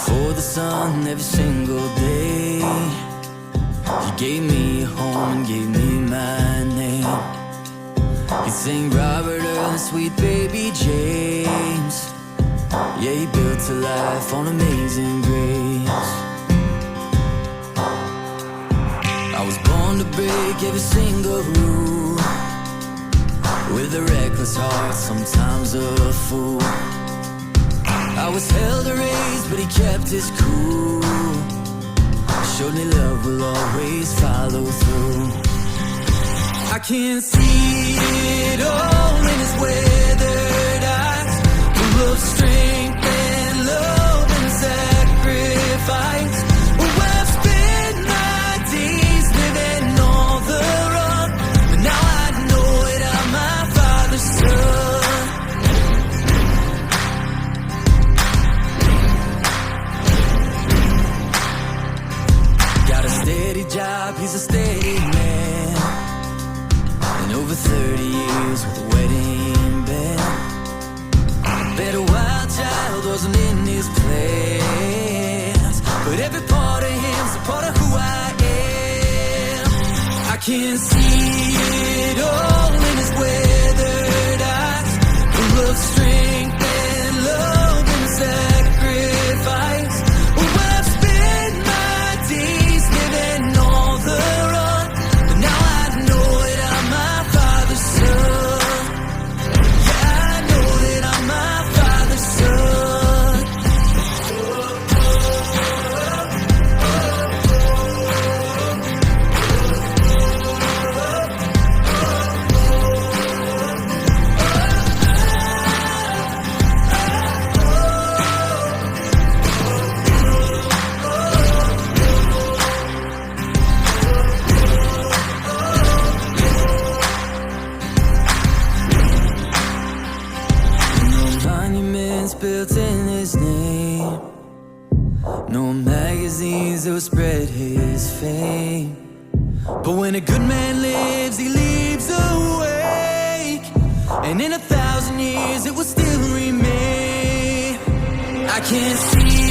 for the sun every single day. He gave me a home and gave me my name. He sang Robert Earl, sweet baby James. Yeah, he built a life on Amazing Grace. I was born to break every single rule, with a reckless heart, sometimes a fool. I was hell to raise, but he kept his cool. Showed me love will always follow through. I can see it all in his weathered eyes, full of strength and love and sacrifice. Oh, I've spent my days living on the run, but now I know it, I'm my father's son. Got a steady job, he's a steady man, and over 30 years with a wedding band. Bet a wild child wasn't in his plans, but every part of him's a part of who I am. I can see it all in his weathered eyes, full of strength and love and sacrifice. Oh, I've spent my days living on the run, but now I know that I'm my father's son. Yeah, I know that I'm my father's son. No monuments built in his name, no magazines that will spread his fame. But when a good man lives, he leaves a wake, and in 1,000 years it will still remain. I can see